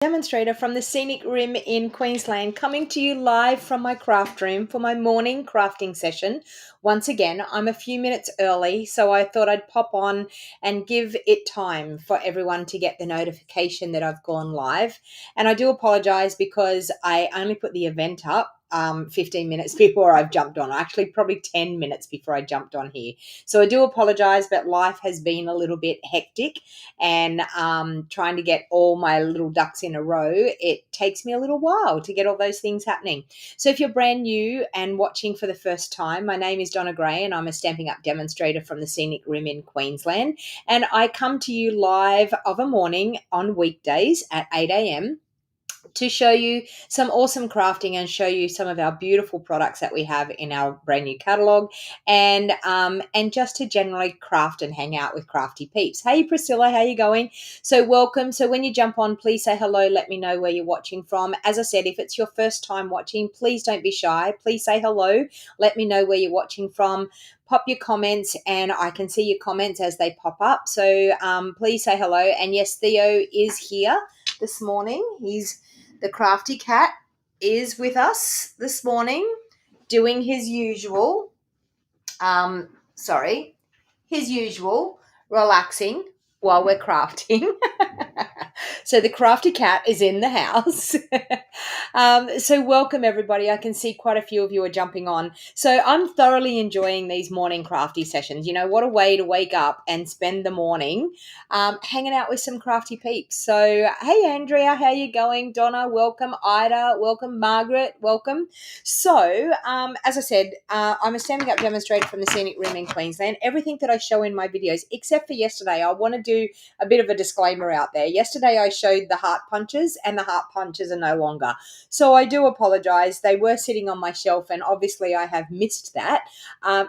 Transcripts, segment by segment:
Demonstrator from the scenic rim in Queensland, coming to you live from my craft room for my morning crafting session. Once again, I'm a few minutes early, so I thought I'd pop on and give it time for everyone to get the notification that I've gone live. And I do apologize because I only put the event up 15 minutes before I've jumped on. Actually, probably 10 minutes before I jumped on here. So I do apologize, but life has been a little bit hectic, and trying to get all my little ducks in a row, it takes me a little while to get all those things happening. So if you're brand new and watching for the first time, my name is Donna Gray and I'm a Stampin' Up demonstrator from the scenic rim in Queensland. And I come to you live of a morning on weekdays at 8 a.m. to show you some awesome crafting and show you some of our beautiful products that we have in our brand new catalog, and just to generally craft and hang out with crafty peeps. Hey Priscilla, how you going? So welcome. So when you jump on, please say hello, let me know where you're watching from. As I said, if it's your first time watching, please don't be shy, please say hello, let me know where you're watching from. Pop your comments and I can see your comments as they pop up. So please say hello. And yes, Theo is here this morning. The crafty cat is with us this morning doing his usual, his usual relaxing while we're crafting. So the crafty cat is in the house. So welcome everybody. I can see quite a few of you are jumping on. So I'm thoroughly enjoying these morning crafty sessions. You know, what a way to wake up and spend the morning hanging out with some crafty peeps. So hey Andrea, how you going? Donna, welcome. Ida, welcome. Margaret, welcome. So as I said, I'm a Standing Up demonstrator from the scenic rim in Queensland. Everything that I show in my videos, except for yesterday, I want to do a bit of a disclaimer out there. Yesterday I showed the heart punches and the heart punches are no longer. So I do apologize. They were sitting on my shelf and obviously I have missed that.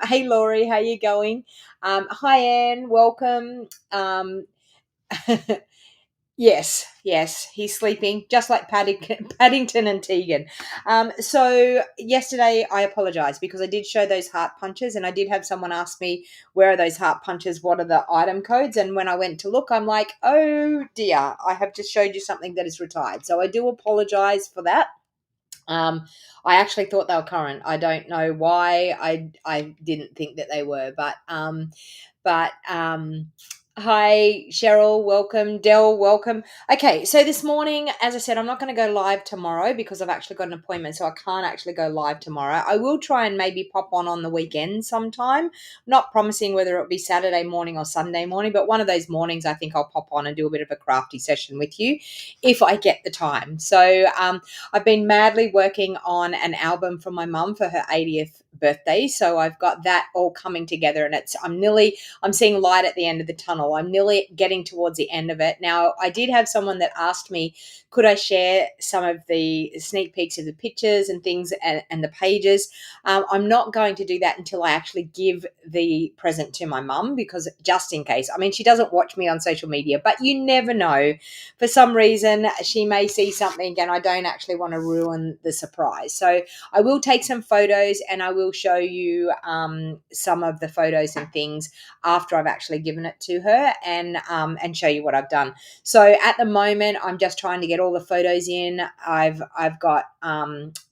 Hey Laurie, how you going? Hi Anne, welcome. Yes, he's sleeping just like Paddington and Tegan. So yesterday I apologized because I did show those heart punches and I did have someone ask me, where are those heart punches? What are the item codes? And when I went to look, I'm like, oh dear, I have just showed you something that is retired. So I do apologize for that. I actually thought they were current. I don't know why I didn't think that they were, but hi, Cheryl, welcome. Dell, welcome. Okay, so this morning, as I said, I'm not going to go live tomorrow because I've actually got an appointment, so I can't actually go live tomorrow. I will try and maybe pop on the weekend sometime. Not promising whether it'll be Saturday morning or Sunday morning, but one of those mornings I think I'll pop on and do a bit of a crafty session with you if I get the time. So I've been madly working on an album for my mum for her 80th birthday, so I've got that all coming together, and I'm seeing light at the end of the tunnel. I'm nearly getting towards the end of it. Now, I did have someone that asked me, could I share some of the sneak peeks of the pictures and things and the pages? I'm not going to do that until I actually give the present to my mum, because just in case. I mean, she doesn't watch me on social media, but you never know. For some reason, she may see something and I don't actually want to ruin the surprise. So I will take some photos and I will show you some of the photos and things after I've actually given it to her, and show you what I've done. So at the moment, I'm just trying to get all the photos in. I've got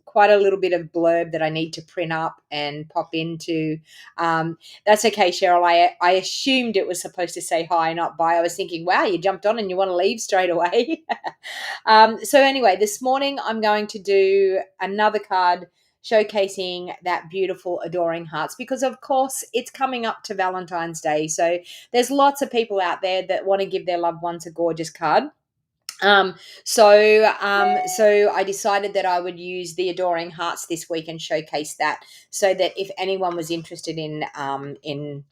quite a little bit of blurb that I need to print up and pop into. That's okay, Cheryl. I assumed it was supposed to say hi, not bye. I was thinking, wow, you jumped on and you want to leave straight away. So anyway, this morning I'm going to do another card showcasing that beautiful adoring hearts, because of course it's coming up to Valentine's Day. So there's lots of people out there that want to give their loved ones a gorgeous card. So I decided that I would use the adoring hearts this week and showcase that, so that if anyone was interested in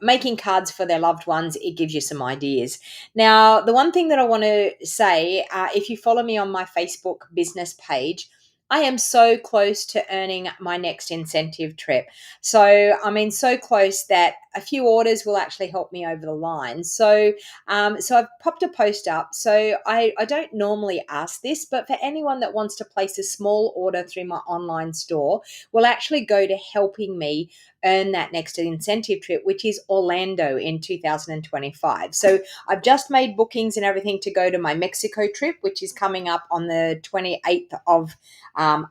making cards for their loved ones, it gives you some ideas. Now, the one thing that I want to say, if you follow me on my Facebook business page, I am so close to earning my next incentive trip. So, I mean, so close that a few orders will actually help me over the line. So I've popped a post up. So I don't normally ask this, but for anyone that wants to place a small order through my online store, will actually go to helping me earn that next incentive trip, which is Orlando in 2025. So I've just made bookings and everything to go to my Mexico trip, which is coming up on the 28th of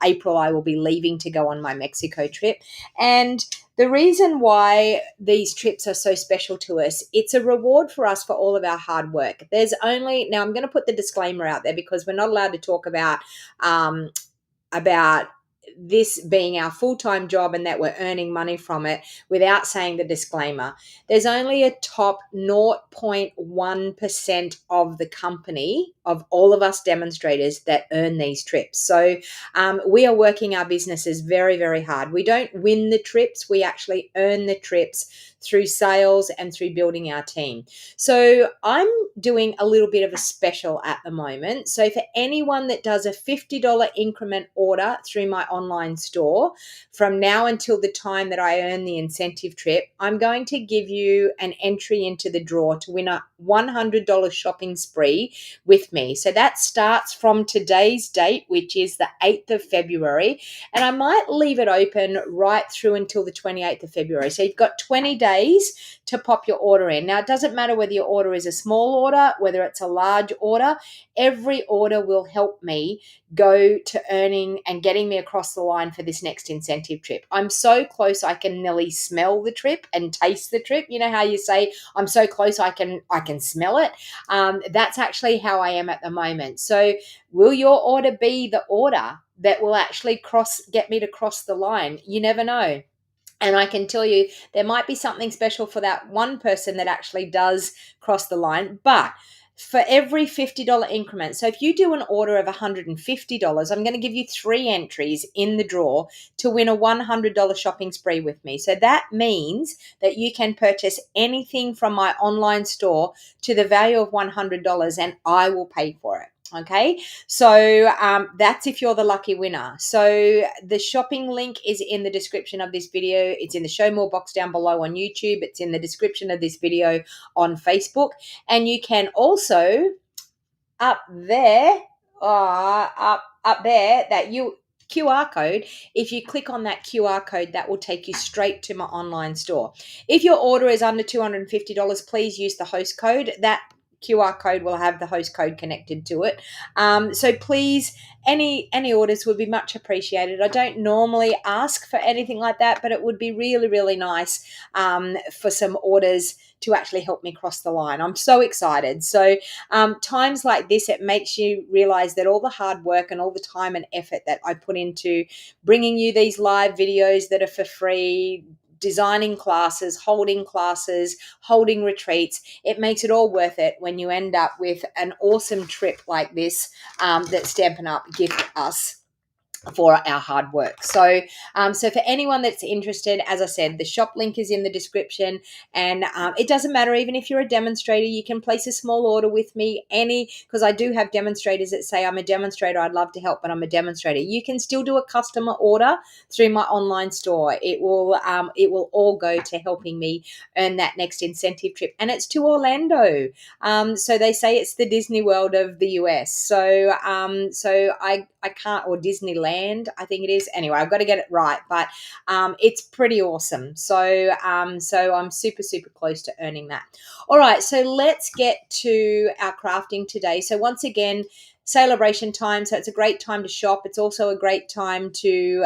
April. I will be leaving to go on my Mexico trip. And the reason why these trips are so special to us, it's a reward for us for all of our hard work. There's only, now I'm going to put the disclaimer out there because we're not allowed to talk about this being our full-time job and that we're earning money from it without saying the disclaimer. There's only a top 0.1% of the company, of all of us demonstrators, that earn these trips. So we are working our businesses very, very hard. We don't win the trips. We actually earn the trips through sales and through building our team. So I'm doing a little bit of a special at the moment. So for anyone that does a $50 increment order through my online store, from now until the time that I earn the incentive trip, I'm going to give you an entry into the draw to win a $100 shopping spree with me. So that starts from today's date, which is the 8th of February, and I might leave it open right through until the 28th of February. So you've got 20 days to pop your order in. Now, it doesn't matter whether your order is a small order, whether it's a large order. Every order will help me go to earning and getting me across the line for this next incentive trip. I'm so close I can nearly smell the trip and taste the trip. You know how you say, I'm so close I can smell it? That's actually how I am at the moment. So will your order be the order that will actually get me to cross the line? You never know. And I can tell you there might be something special for that one person that actually does cross the line. But for every $50 increment, so if you do an order of $150, I'm going to give you 3 entries in the draw to win a $100 shopping spree with me. So that means that you can purchase anything from my online store to the value of $100 and I will pay for it. Okay, so that's if you're the lucky winner. So the shopping link is in the description of this video. It's in the show more box down below on YouTube. It's in the description of this video on Facebook. And you can also up there, that QR code, if you click on that QR code, that will take you straight to my online store. If your order is under $250, please use the host code. That QR code will have the host code connected to it. So please, any orders would be much appreciated. I don't normally ask for anything like that, but it would be really, really nice for some orders to actually help me cross the line. I'm so excited. So times like this, it makes you realize that all the hard work and all the time and effort that I put into bringing you these live videos that are for free, designing classes, holding retreats, it makes it all worth it when you end up with an awesome trip like this that Stampin' Up gift us for our hard work. So for anyone that's interested, as I said, the shop link is in the description, and it doesn't matter, even if you're a demonstrator, you can place a small order with me, because I do have demonstrators that say, I'm a demonstrator, I'd love to help, but I'm a demonstrator. You can still do a customer order through my online store. It will all go to helping me earn that next incentive trip, and it's to Orlando. So they say it's the Disney World of the US. So I can't, or Disneyland, I think it is. Anyway, I've got to get it right, but it's pretty awesome. So I'm super, super close to earning that. All right, so let's get to our crafting today. So once again, celebration time, so it's a great time to shop. It's also a great time to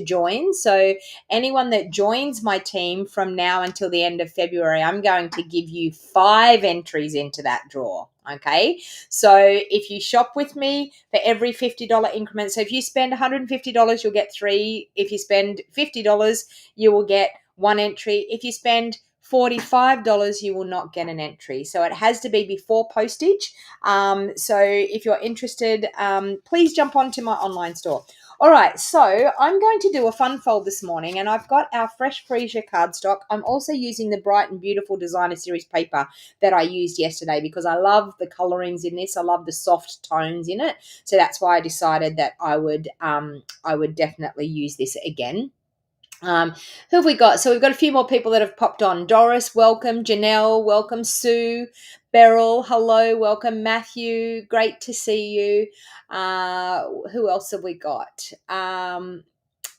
join. So anyone that joins my team from now until the end of February, I'm going to give you 5 entries into that draw. Okay, so if you shop with me for every $50 increment, so if you spend $150, you'll get 3. If you spend $50, you will get 1 entry. If you spend $45, you will not get an entry. So it has to be before postage. So if you're interested, please jump onto my online store. All right, so I'm going to do a fun fold this morning, and I've got our Fresh Freesia cardstock. I'm also using the Bright and Beautiful Designer Series paper that I used yesterday because I love the colorings in this. I love the soft tones in it. So that's why I decided that I would definitely use this again. Who have we got? So we've got a few more people that have popped on. Doris, welcome. Janelle, welcome. Sue, Beryl, hello, welcome. Matthew, great to see you. Who else have we got?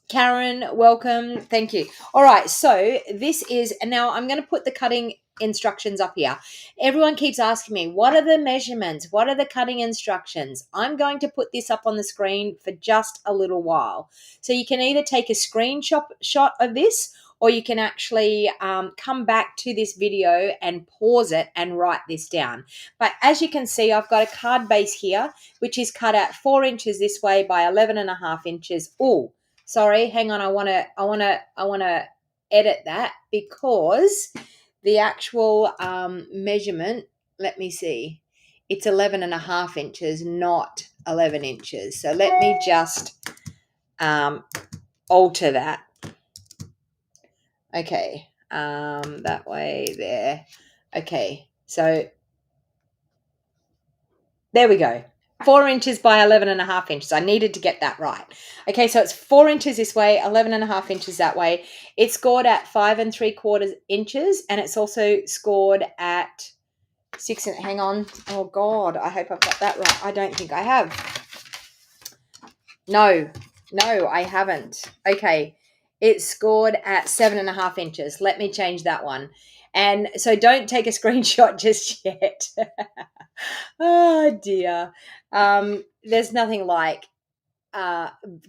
Karen, welcome. Thank you. All right, so this is, and now I'm going to put the cutting instructions up here. Everyone keeps asking me, what are the measurements? What are the cutting instructions? I'm going to put this up on the screen for just a little while. So you can either take a screenshot of this, or you can actually come back to this video and pause it and write this down. But as you can see, I've got a card base here, which is cut out 4 inches this way by 11.5 inches. Oh, sorry, hang on. I want to edit that because the actual measurement, let me see, it's 11.5 inches, not 11 inches. So let me just alter that. Okay, that way there. Okay, so there we go. 4 inches by 11.5 inches. I needed to get that right. Okay, so it's 4 inches this way, 11.5 inches that way. It's scored at 5 3/4 inches, and it's also scored at 6. Hang on. Oh God, I hope I've got that right. I don't think I have. No, I haven't. Okay, it's scored at 7.5 inches. Let me change that one. And so don't take a screenshot just yet. Oh dear. There's nothing like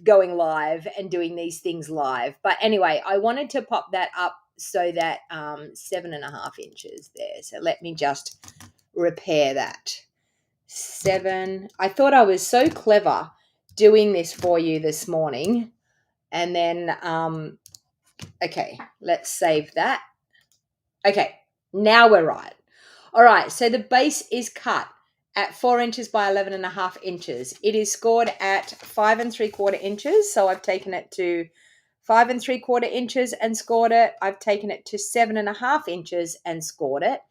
going live and doing these things live. But anyway, I wanted to pop that up so that 7.5 inches there. So let me just repair that. 7. I thought I was so clever doing this for you this morning. And then, okay, let's save that. Okay, now we're right. All right, so the base is cut at 4 inches by 11.5 inches. It is scored at 5 3/4 inches. So I've taken it to 5 3/4 inches and scored it. I've taken it to 7.5 inches and scored it.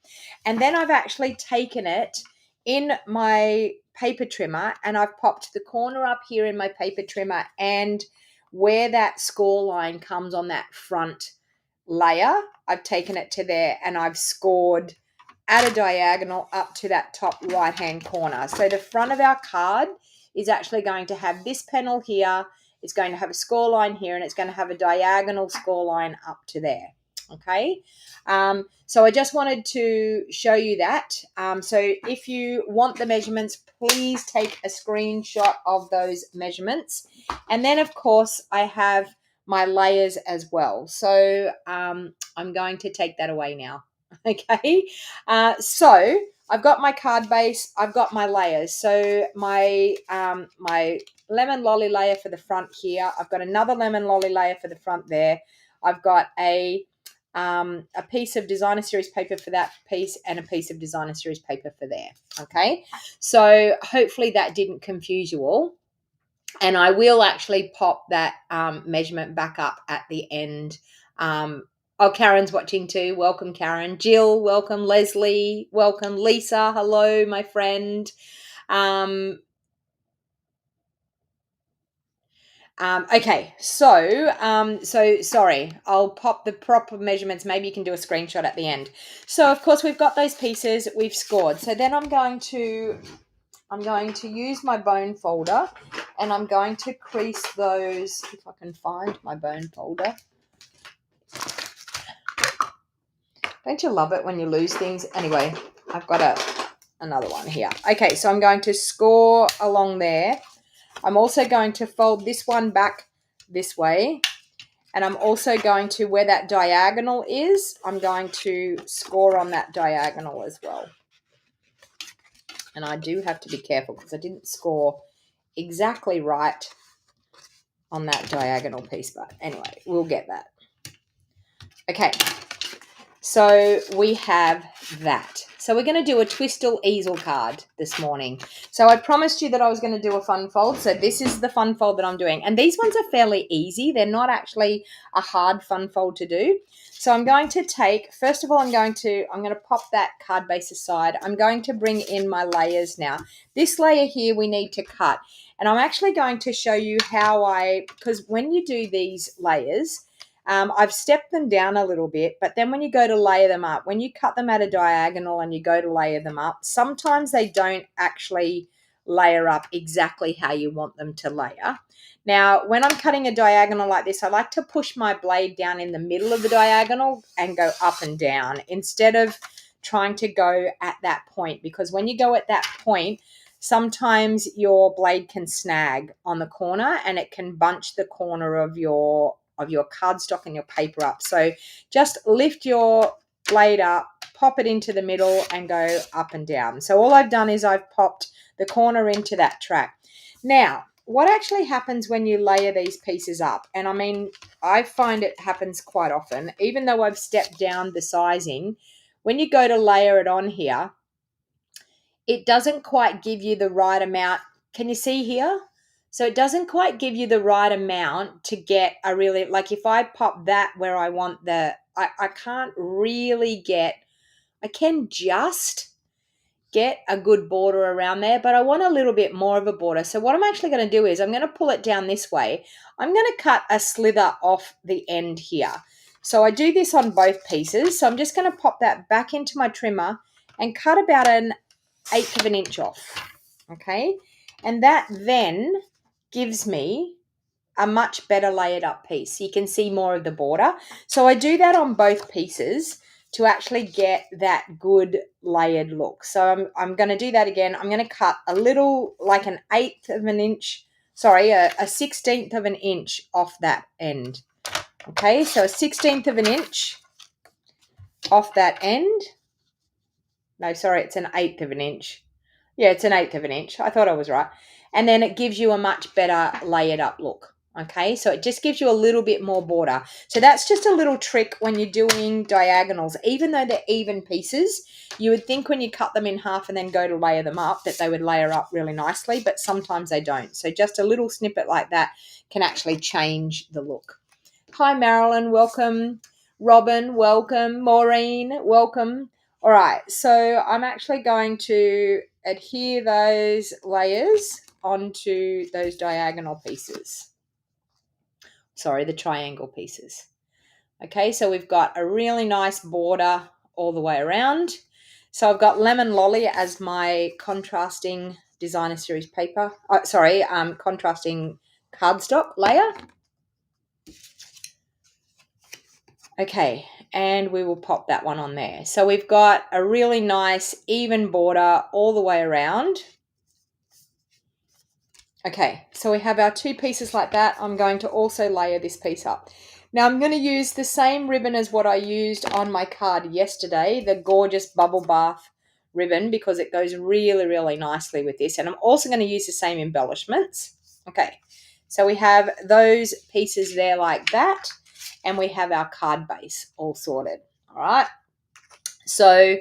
And then I've actually taken it in my paper trimmer and I've popped the corner up here in my paper trimmer, and where that score line comes on that front layer, I've taken it to there and I've scored at a diagonal up to that top right hand corner. So the front of our card is actually going to have this panel here. It's going to have a score line here, and it's going to have a diagonal score line up to there. Okay. So I just wanted to show you that. So if you want the measurements, please take a screenshot of those measurements. And then of course I have my layers as well. So I'm going to take that away now. Okay. So I've got my card base, I've got my layers. So my my lemon lolly layer for the front here. I've got another lemon lolly layer for the front there. I've got a piece of designer series paper for that piece and a piece of designer series paper for there. Okay. So hopefully that didn't confuse you all. And I will actually pop that measurement back up at the end. Oh, Karen's watching too. Welcome, Karen. Jill, welcome. Leslie, welcome. Lisa, hello, my friend. Okay, so sorry, I'll pop the proper measurements. Maybe you can do a screenshot at the end. So of course we've got those pieces we've scored. So then I'm going to use my bone folder, and I'm going to crease those, if I can find my bone folder. Don't you love it when you lose things? Anyway, I've got another one here. Okay, so I'm going to score along there. I'm also going to fold this one back this way, and I'm also going to, where that diagonal is, I'm going to score on that diagonal as well. And I do have to be careful because I didn't score exactly right on that diagonal piece, but anyway, we'll get that. Okay, so we have that. So we're going to do a twistle easel card this morning. So I promised you that I was going to do a fun fold. So this is the fun fold that I'm doing. And these ones are fairly easy. They're not actually a hard fun fold to do. So I'm going to take, first of all, I'm going to pop that card base aside. I'm going to bring in my layers now. This layer here we need to cut. And I'm actually going to show you how because when you do these layers, I've stepped them down a little bit, but then when you go to layer them up, when you cut them at a diagonal and you go to layer them up, sometimes they don't actually layer up exactly how you want them to layer. Now, when I'm cutting a diagonal like this, I like to push my blade down in the middle of the diagonal and go up and down instead of trying to go at that point, because when you go at that point, sometimes your blade can snag on the corner and it can bunch the corner of your cardstock and your paper up. So just lift your blade up, pop it into the middle and go up and down. So all I've done is I've popped the corner into that track. Now, what actually happens when you layer these pieces up, and I mean, I find it happens quite often, even though I've stepped down the sizing, when you go to layer it on here, it doesn't quite give you the right amount. Can you see here? So it doesn't quite give you the right amount to get a really, like if I pop that where I want I can't really get, I can just get a good border around there, but I want a little bit more of a border. So what I'm actually going to do is I'm going to pull it down this way. I'm going to cut a slither off the end here. So I do this on both pieces. So I'm just going to pop that back into my trimmer and cut about an 1/8 of an inch off. Okay. And that then gives me a much better layered up piece. You can see more of the border. So I do that on both pieces to actually get that good layered look. So I'm going to do that again. I'm going to cut a little, like an 1/8 of an inch, sorry, a 1/16 of an inch off that end. Okay, so a 1/16 of an inch off that end. No, sorry, it's an 1/8 of an inch. Yeah, it's an 1/8 of an inch. I thought I was right. And then it gives you a much better layered up look. Okay, so it just gives you a little bit more border. So that's just a little trick when you're doing diagonals. Even though they're even pieces, you would think when you cut them in half and then go to layer them up that they would layer up really nicely, but sometimes they don't. So just a little snippet like that can actually change the look. Hi, Marilyn, welcome. Robin, welcome. Maureen, welcome. All right, so I'm actually going to adhere those layers onto those diagonal pieces. Sorry, the triangle pieces. Okay, so we've got a really nice border all the way around. So I've got Lemon Lolly as my contrasting designer series paper. Contrasting cardstock layer. Okay, and we will pop that one on there. So we've got a really nice even border all the way around. Okay, so we have our two pieces like that. I'm going to also layer this piece up. Now I'm going to use the same ribbon as what I used on my card yesterday, the gorgeous Bubble Bath ribbon, because it goes really, really nicely with this. And I'm also going to use the same embellishments. Okay, so we have those pieces there like that, and we have our card base all sorted. All right, so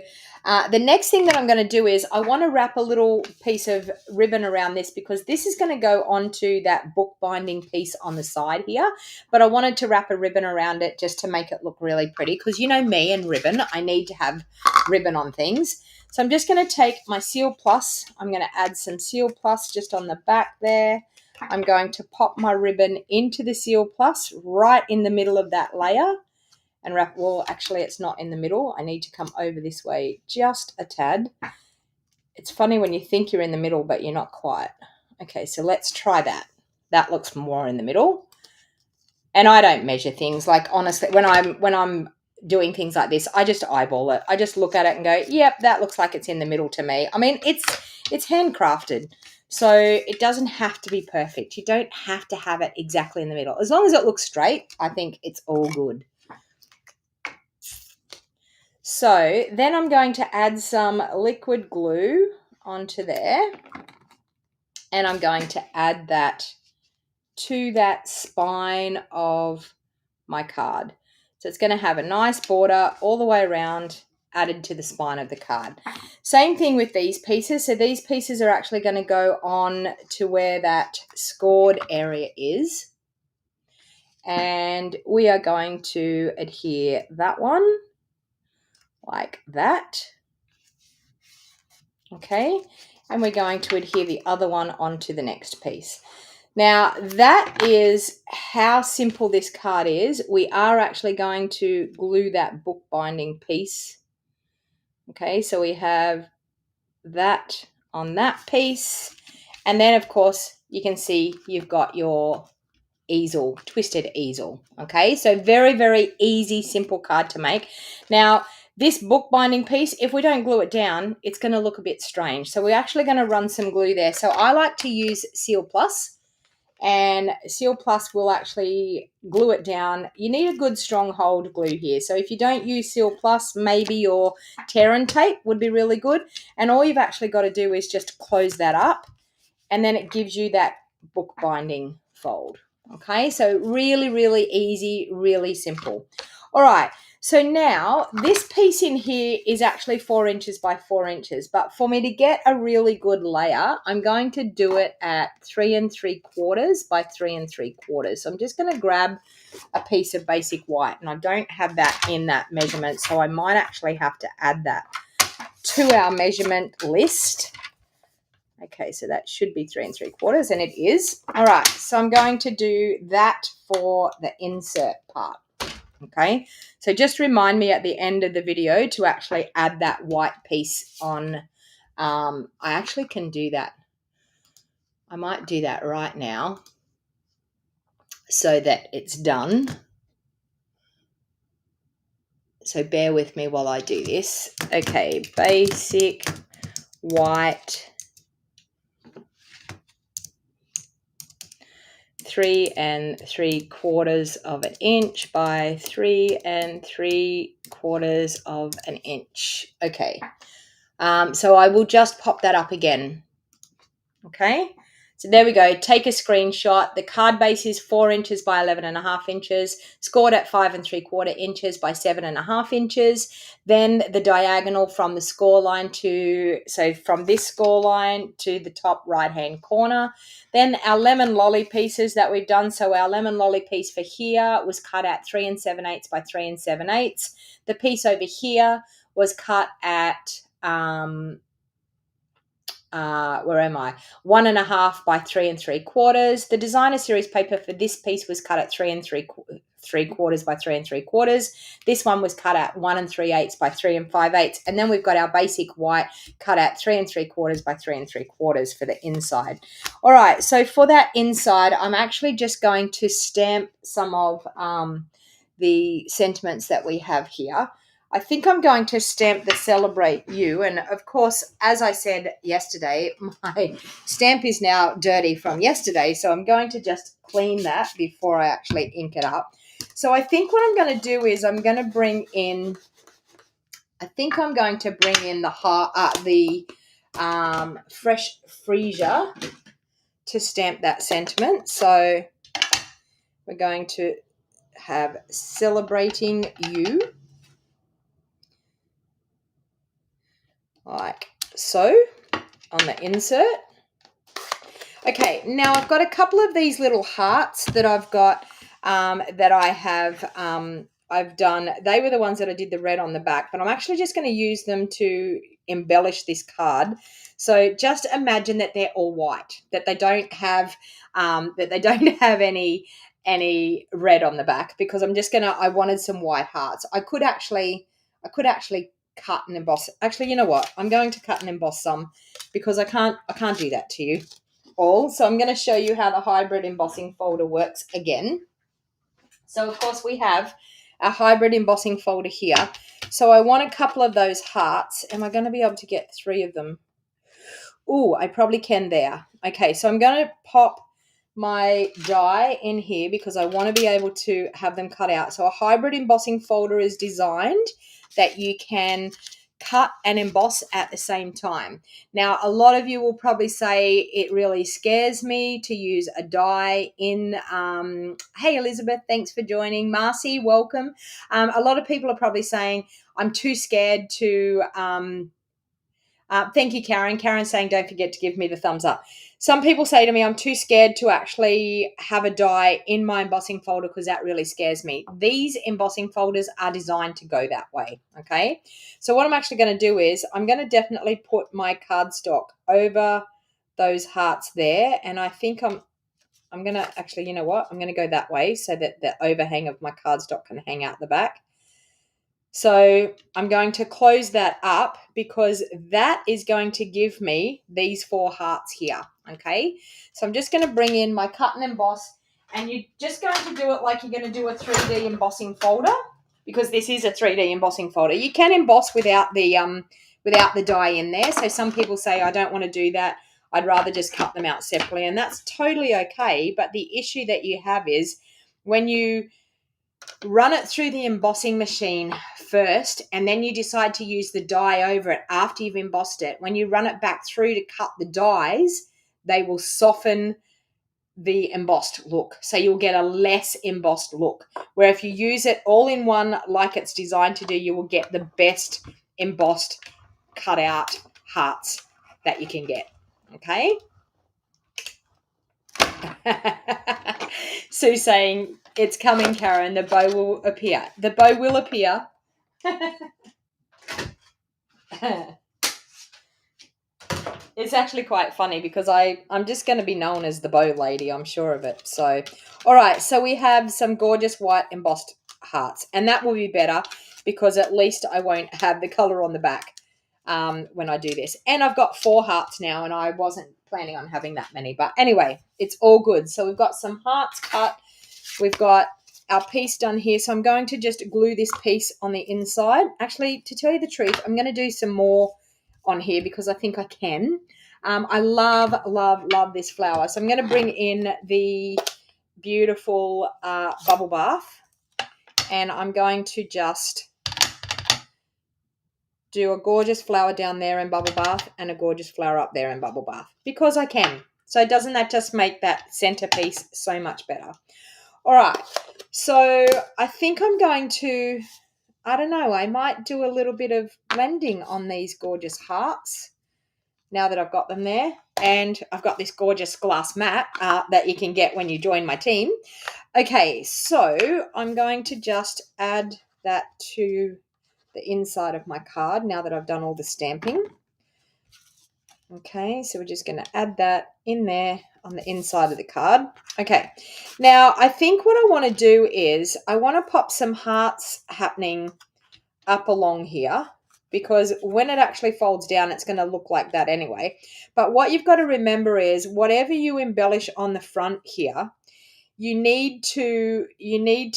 the next thing that I'm going to do is I want to wrap a little piece of ribbon around this, because this is going to go onto that bookbinding piece on the side here. But I wanted to wrap a ribbon around it just to make it look really pretty, because you know me and ribbon, I need to have ribbon on things. So I'm just going to take my Seal Plus. I'm going to add some Seal Plus just on the back there. I'm going to pop my ribbon into the Seal Plus right in the middle of that layer. And wrap, well, actually it's not in the middle. I need to come over this way just a tad. It's funny when you think you're in the middle, but you're not quite. Okay, so let's try that. That looks more in the middle. And I don't measure things. Like, honestly, when I'm doing things like this, I just eyeball it. I just look at it and go, yep, that looks like it's in the middle to me. I mean, it's handcrafted. So it doesn't have to be perfect. You don't have to have it exactly in the middle. As long as it looks straight, I think it's all good. So then I'm going to add some liquid glue onto there, and I'm going to add that to that spine of my card. So it's going to have a nice border all the way around, added to the spine of the card. Same thing with these pieces. So these pieces are actually going to go on to where that scored area is. And we are going to adhere that one like that. Okay, and we're going to adhere the other one onto the next piece. Now, that is how simple this card is. We are actually going to glue that bookbinding piece. Okay, so we have that on that piece. And then, of course, you can see you've got your easel, twisted easel. Okay, so very, very easy, simple card to make. Now, this bookbinding piece, if we don't glue it down, it's going to look a bit strange. So we're actually going to run some glue there. So I like to use Seal Plus. And Seal Plus will actually glue it down. You need a good strong hold glue here. So if you don't use Seal Plus, maybe your tear and tape would be really good. And all you've actually got to do is just close that up, and then it gives you that bookbinding fold. Okay, so really, really easy, really simple. All right, so now this piece in here is actually 4 inches by 4 inches, but for me to get a really good layer, I'm going to do it at 3 3/4 by 3 3/4. So I'm just going to grab a piece of basic white, and I don't have that in that measurement, so I might actually have to add that to our measurement list. Okay, so that should be 3 3/4, and it is. All right, so I'm going to do that for the insert part. Okay, so just remind me at the end of the video to actually add that white piece on. I actually can do that. I might do that right now so that it's done. So bear with me while I do this. Okay, basic white 3 3/4 of an inch by 3 3/4 of an inch. Okay, so I will just pop that up again. Okay, so there we go. Take a screenshot. The card base is 4 inches by 11.5 inches, scored at 5 3/4 inches by 7.5 inches. Then the diagonal from the score line from this score line to the top right hand corner. Then our lemon lolly pieces that we've done. So our lemon lolly piece for here was cut at 3 7/8 by 3 7/8. The piece over here was cut at where am I? 1.5 by 3 3/4. The designer series paper for this piece was cut at 3 3/4 by 3 3/4. This one was cut at 1 3/8 by 3 5/8. And then we've got our basic white cut at 3 3/4 by 3 3/4 for the inside. All right, so for that inside, I'm actually just going to stamp some of the sentiments that we have here. I think I'm going to stamp the Celebrate You. And of course, as I said yesterday, my stamp is now dirty from yesterday. So I'm going to just clean that before I actually ink it up. So I think what I'm going to do is I'm going to bring in the fresh freesia to stamp that sentiment. So we're going to have Celebrating You. Like so on the insert. Okay, now I've got a couple of these little hearts that I've got that I have I've done. They were the ones that I did the red on the back, but I'm actually just going to use them to embellish this card. So just imagine that they're all white, that they don't have any red on the back, because I wanted some white hearts. I could actually cut and emboss. Actually, you know what? I'm going to cut and emboss some, because I can't do that to you all. So I'm going to show you how the hybrid embossing folder works again. So of course we have a hybrid embossing folder here. So I want a couple of those hearts. Am I going to be able to get 3 of them? Oh, I probably can there. Okay, so I'm going to pop my die in here because I want to be able to have them cut out. So a hybrid embossing folder is designed that you can cut and emboss at the same time. Now, a lot of you will probably say it really scares me to use a die in, hey, Elizabeth, thanks for joining. Marcy, welcome. A lot of people are probably saying, I'm too scared to, thank you, Karen. Karen's saying, don't forget to give me the thumbs up. Some people say to me, I'm too scared to actually have a die in my embossing folder because that really scares me. These embossing folders are designed to go that way, okay? So what I'm actually going to do is I'm going to definitely put my cardstock over those hearts there, and I think I'm I'm going to actually, you know what? I'm going to go that way so that the overhang of my cardstock can hang out the back. So I'm going to close that up because that is going to give me these 4 hearts here, okay? So I'm just going to bring in my cut and emboss, and you're just going to do it like you're going to do a 3D embossing folder, because this is a 3D embossing folder. You can emboss without the die in there. So some people say, I don't want to do that. I'd rather just cut them out separately, and that's totally okay. But the issue that you have is when you run it through the embossing machine first, and then you decide to use the die over it after you've embossed it. When you run it back through to cut the dies, they will soften the embossed look. So you'll get a less embossed look. Where if you use it all in one like it's designed to do, you will get the best embossed cut out hearts that you can get. Okay? Sue saying, it's coming, Karen. The bow will appear. The bow will appear. It's actually quite funny because I'm just going to be known as the bow lady. I'm sure of it. So, all right. So we have some gorgeous white embossed hearts. And that will be better because at least I won't have the color on the back when I do this. And I've got 4 hearts now, and I wasn't planning on having that many. But anyway, it's all good. So we've got some hearts cut. We've got our piece done here. So I'm going to just glue this piece on the inside. Actually, to tell you the truth, I'm going to do some more on here because I think I can. I love, love, love this flower. So I'm going to bring in the beautiful bubble bath, and I'm going to just do a gorgeous flower down there in bubble bath and a gorgeous flower up there in bubble bath because I can. So doesn't that just make that centerpiece so much better? All right. So I think I'm going to, I don't know, I might do a little bit of blending on these gorgeous hearts now that I've got them there. And I've got this gorgeous glass mat that you can get when you join my team. Okay, so I'm going to just add that to the inside of my card now that I've done all the stamping. Okay, so we're just going to add that in there on the inside of the card. Okay, now I think what I want to do is I want to pop some hearts happening up along here, because when it actually folds down, it's going to look like that anyway. But what you've got to remember is whatever you embellish on the front here, you need to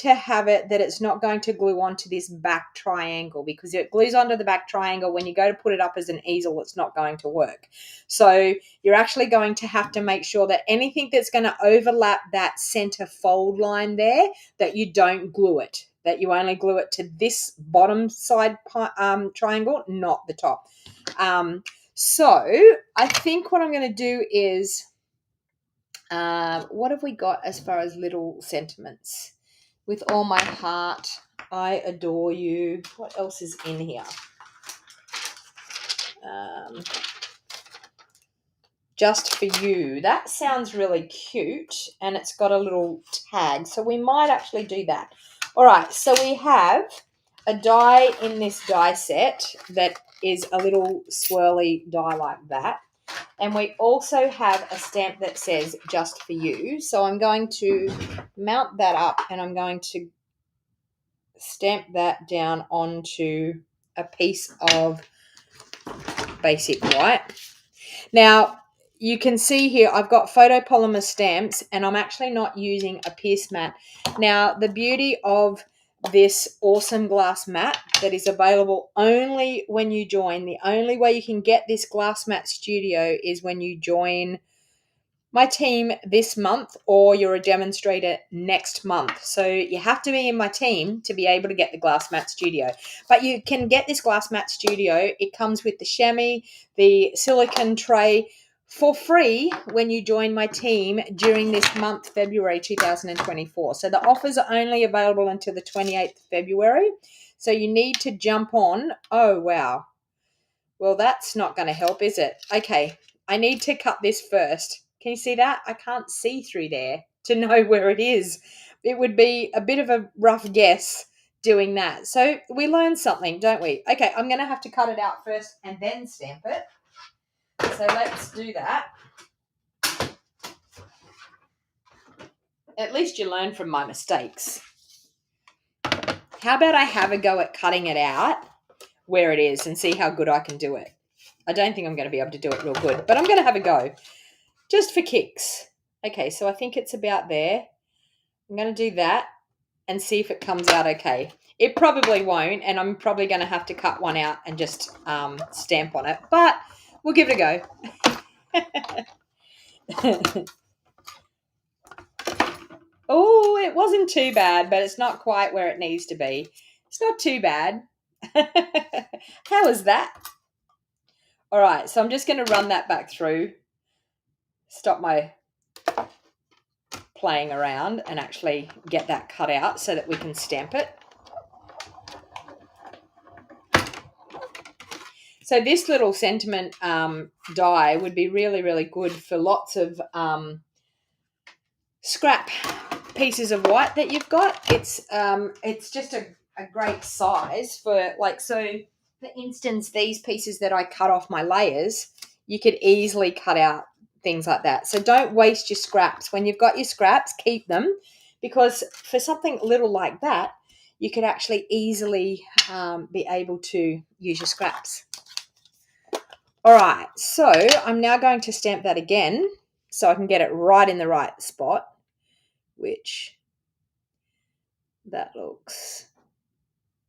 have it that it's not going to glue onto this back triangle, because if it glues onto the back triangle, when you go to put it up as an easel, it's not going to work. So you're actually going to have to make sure that anything that's going to overlap that center fold line there, that you don't glue it, that you only glue it to this bottom side triangle, not the top. So I think what I'm going to do is, what have we got as far as little sentiments? With all my heart, I adore you. What else is in here? Just for you. That sounds really cute, and it's got a little tag, so we might actually do that. All right, so we have a die in this die set that is a little swirly die like that. And we also have a stamp that says just for you. So I'm going to mount that up, and I'm going to stamp that down onto a piece of basic white. Now, you can see here I've got photopolymer stamps, and I'm actually not using a pierce mat. Now, the beauty of this awesome glass mat that is available only when you join, the only way you can get this glass mat studio is when you join my team this month, or you're a demonstrator next month. So you have to be in my team to be able to get the glass mat studio. But you can get this glass mat studio. It comes with the chamois, the silicone tray, for free when you join my team during this month, February 2024. So the offers are only available until the 28th of February. So you need to jump on. Oh, wow. Well, that's not going to help, is it? Okay, I need to cut this first. Can you see that? I can't see through there to know where it is. It would be a bit of a rough guess doing that. So we learned something, don't we? Okay, I'm going to have to cut it out first and then stamp it. So let's do that. At least you learn from my mistakes. How about I have a go at cutting it out where it is and see how good I can do it? I don't think I'm going to be able to do it real good, but I'm going to have a go just for kicks. Okay, so I think it's about there. I'm going to do that and see if it comes out okay. It probably won't, and I'm probably going to have to cut one out and just stamp on it, but we'll give it a go. Oh, it wasn't too bad, but it's not quite where it needs to be. It's not too bad. How was that? All right, so I'm just going to run that back through, stop my playing around and actually get that cut out so that we can stamp it. So this little sentiment die would be really, really good for lots of scrap pieces of white that you've got. It's just a great size for, like, so for instance, these pieces that I cut off my layers, you could easily cut out things like that. So don't waste your scraps. When you've got your scraps, keep them, because for something little like that, you could actually easily be able to use your scraps. All right, so I'm now going to stamp that again so I can get it right in the right spot, which that looks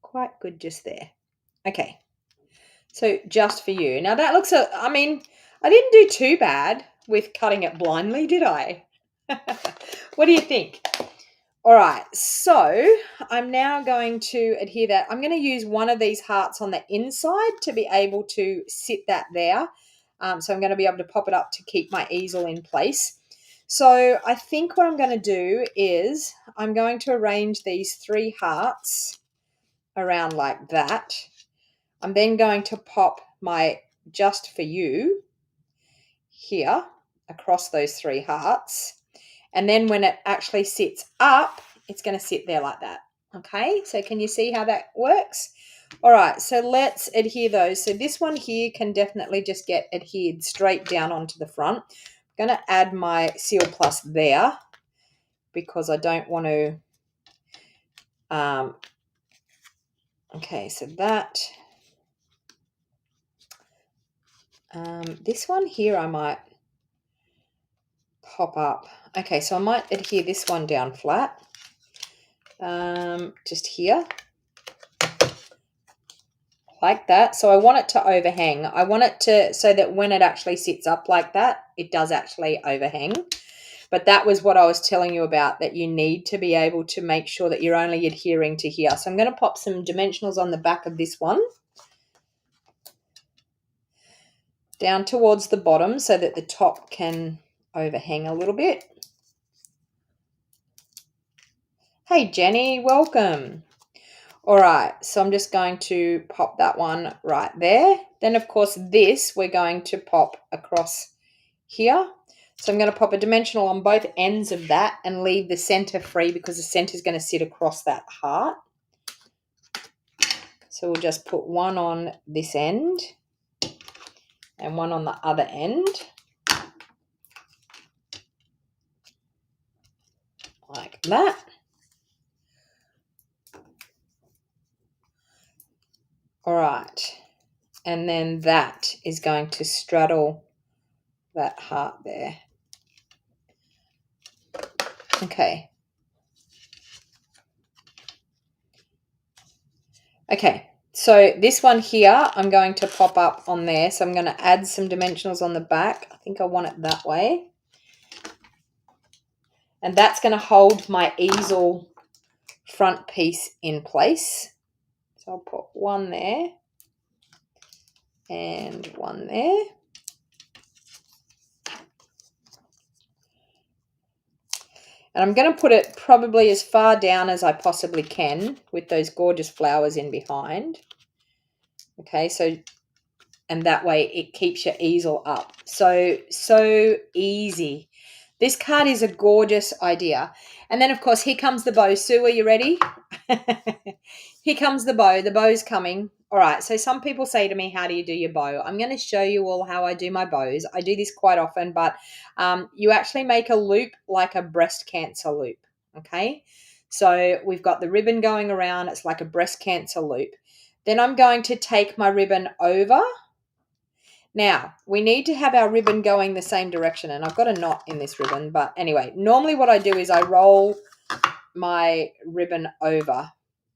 quite good just there. Okay, so just for you. Now that looks, I mean, I didn't do too bad with cutting it blindly, did I? What do you think? All right, so I'm now going to adhere that. I'm going to use one of these hearts on the inside to be able to sit that there. So I'm going to be able to pop it up to keep my easel in place. So I think what I'm going to do is I'm going to arrange these 3 hearts around like that. I'm then going to pop my just for you here across those 3 hearts. And then when it actually sits up, it's going to sit there like that. Okay, so can you see how that works? All right, so let's adhere those. So this one here can definitely just get adhered straight down onto the front. I'm going to add my Seal Plus there because I don't want to... okay, so that... this one here I might pop up. Okay, so I might adhere this one down flat. Just here. Like that. So I want it to overhang. I want it to, so that when it actually sits up like that, it does actually overhang. But that was what I was telling you about, that you need to be able to make sure that you're only adhering to here. So I'm going to pop some dimensionals on the back of this one, down towards the bottom so that the top can overhang a little bit. Hey Jenny, welcome. All right, so I'm just going to pop that one right there. Then of course this we're going to pop across here. So I'm going to pop a dimensional on both ends of that and leave the center free because the center is going to sit across that heart. So we'll just put one on this end and one on the other end. Like that. All right, and then that is going to straddle that heart there. Okay. Okay, so this one here, I'm going to pop up on there. So I'm going to add some dimensionals on the back. I think I want it that way. And that's going to hold my easel front piece in place. So I'll put one there and one there. And I'm going to put it probably as far down as I possibly can with those gorgeous flowers in behind. Okay, so, and that way it keeps your easel up. So easy. This card is a gorgeous idea. And then, of course, here comes the bow. Sue, are you ready? Here comes the bow. The bow's coming. All right, so some people say to me, how do you do your bow? I'm going to show you all how I do my bows. I do this quite often, but you actually make a loop like a breast cancer loop, okay? So we've got the ribbon going around. It's like a breast cancer loop. Then I'm going to take my ribbon over. Now, we need to have our ribbon going the same direction, and I've got a knot in this ribbon, but anyway, normally what I do is I roll my ribbon over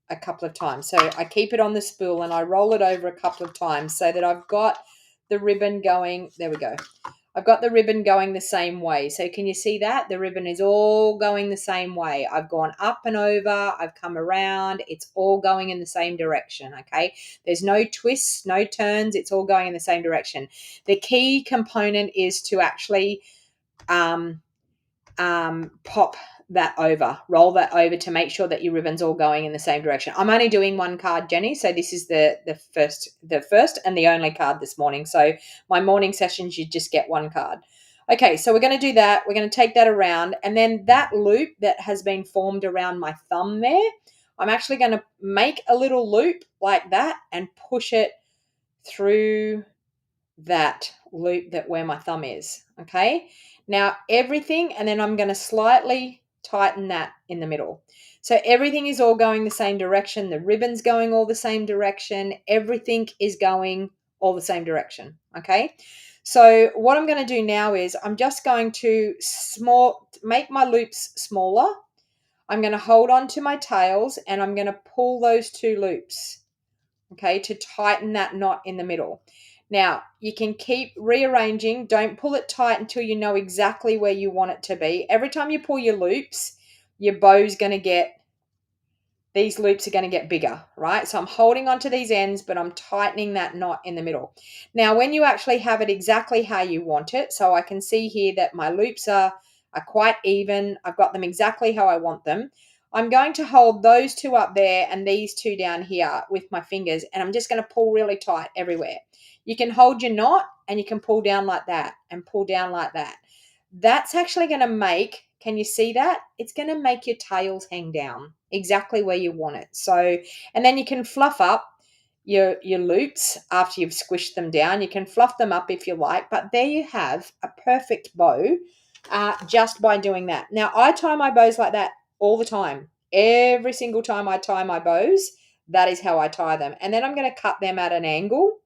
a couple of times. So I keep it on the spool and I roll it over a couple of times so that I've got the ribbon going. There we go. I've got the ribbon going the same way. So can you see that? The ribbon is all going the same way. I've gone up and over. I've come around. It's all going in the same direction, okay? There's no twists, no turns. It's all going in the same direction. The key component is to actually pop that over, roll that over to make sure that your ribbon's all going in the same direction. I'm only doing one card, Jenny, so this is the first and the only card this morning. So my morning sessions, you just get one card. Okay, so we're going to do that. We're going to take that around, and then that loop that has been formed around my thumb there, I'm actually going to make a little loop like that and push it through that loop that where my thumb is, okay? Now everything, and then I'm going to slightly tighten that in the middle. So everything is all going the same direction. The ribbon's going all the same direction. Everything is going all the same direction, okay? So what I'm going to do now is I'm just going to make my loops smaller. I'm going to hold on to my tails and I'm going to pull those two loops, okay, to tighten that knot in the middle. Now, you can keep rearranging. Don't pull it tight until you know exactly where you want it to be. Every time you pull your loops, your bow's going to get, these loops are going to get bigger, right? So I'm holding onto these ends, but I'm tightening that knot in the middle. Now, when you actually have it exactly how you want it, so I can see here that my loops are quite even. I've got them exactly how I want them. I'm going to hold those two up there and these two down here with my fingers, and I'm just going to pull really tight everywhere. You can hold your knot and you can pull down like that and pull down like that. That's actually going to make, can you see that? It's going to make your tails hang down exactly where you want it. So, and then you can fluff up your loops after you've squished them down. You can fluff them up if you like, but there you have a perfect bow just by doing that. Now, I tie my bows like that all the time. Every single time I tie my bows, that is how I tie them. And then I'm going to cut them at an angle,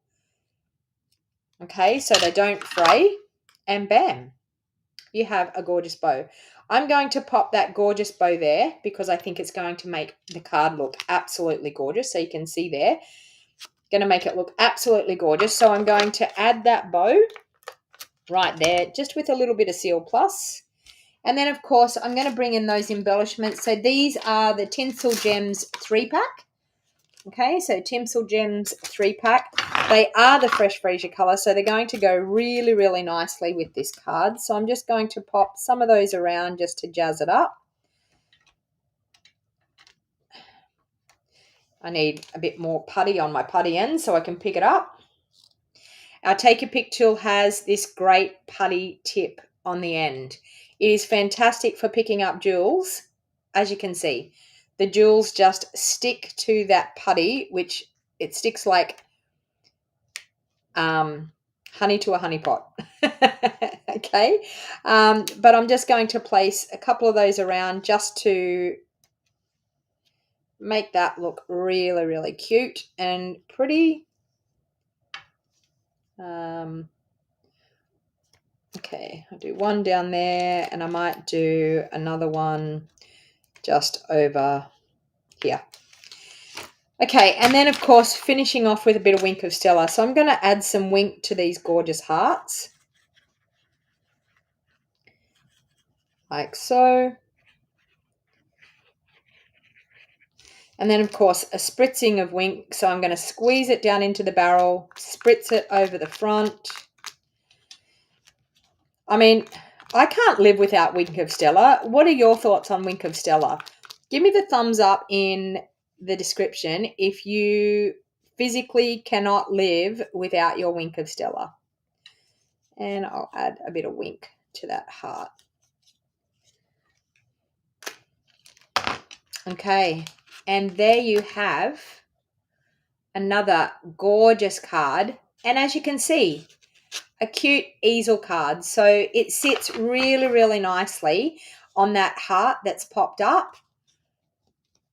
okay, so they don't fray, and bam, you have a gorgeous bow. I'm going to pop that gorgeous bow there because I think it's going to make the card look absolutely gorgeous. So you can see there, going to make it look absolutely gorgeous. So I'm going to add that bow right there, just with a little bit of Seal Plus. And then, of course, I'm going to bring in those embellishments. So these are the Tinsel Gems 3-pack. Okay, so Tinsel Gems 3-pack. They are the Fresh Freesia colour, so they're going to go really, really nicely with this card. So I'm just going to pop some of those around just to jazz it up. I need a bit more putty on my putty end so I can pick it up. Our Take a Pick tool has this great putty tip on the end. It is fantastic for picking up jewels, as you can see. The jewels just stick to that putty, which it sticks like honey to a honey pot. Okay, but I'm just going to place a couple of those around just to make that look really, really cute and pretty. Okay, I'll do one down there and I might do another one just over here. Okay, and then of course finishing off with a bit of Wink of Stella. So I'm going to add some wink to these gorgeous hearts. Like so. And then of course a spritzing of wink. So I'm going to squeeze it down into the barrel, spritz it over the front. I mean, I can't live without Wink of Stella. What are your thoughts on Wink of Stella? Give me the thumbs up in the description if you physically cannot live without your Wink of Stella. And I'll add a bit of wink to that heart. Okay, and there you have another gorgeous card. And as you can see, a cute easel card. So it sits really, really nicely on that heart that's popped up.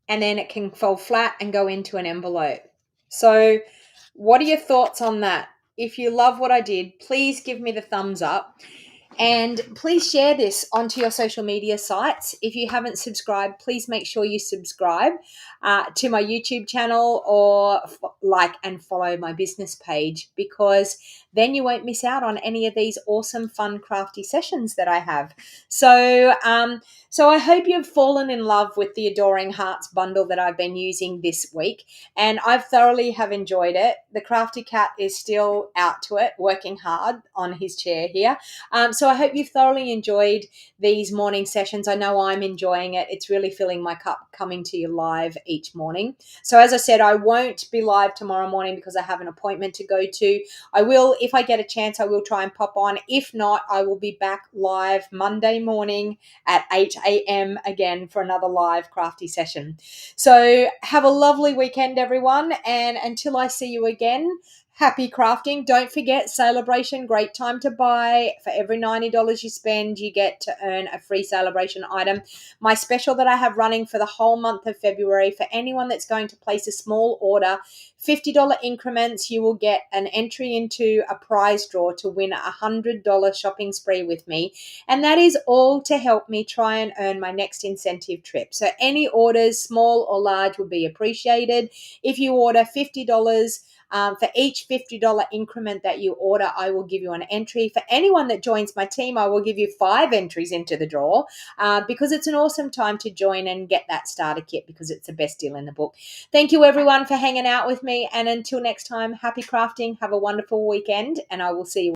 And then it can fold flat and go into an envelope. So what are your thoughts on that? If you love what I did, please give me the thumbs up. And please share this onto your social media sites. If you haven't subscribed, please make sure you subscribe to my YouTube channel or like and follow my business page, because then you won't miss out on any of these awesome, fun, crafty sessions that I have. So I hope you've fallen in love with the Adoring Hearts bundle that I've been using this week, and I've thoroughly have enjoyed it. The crafty cat is still out to it, working hard on his chair here. So I hope you've thoroughly enjoyed these morning sessions. I know I'm enjoying it. It's really filling my cup coming to you live each morning. So as I said, I won't be live tomorrow morning because I have an appointment to go to. I will, if I get a chance, I will try and pop on. If not, I will be back live Monday morning at 8 a.m. again for another live crafty session. So have a lovely weekend, everyone. And until I see you again, happy crafting. Don't forget, Celebration, great time to buy. For every $90 you spend, you get to earn a free Celebration item. My special that I have running for the whole month of February, for anyone that's going to place a small order, $50 increments, you will get an entry into a prize draw to win a $100 shopping spree with me. And that is all to help me try and earn my next incentive trip. So any orders, small or large, will be appreciated. If you order $50, for each $50 increment that you order, I will give you an entry. For anyone that joins my team, I will give you 5 entries into the draw, because it's an awesome time to join and get that starter kit, because it's the best deal in the book. Thank you, everyone, for hanging out with me. And until next time, happy crafting. Have a wonderful weekend, and I will see you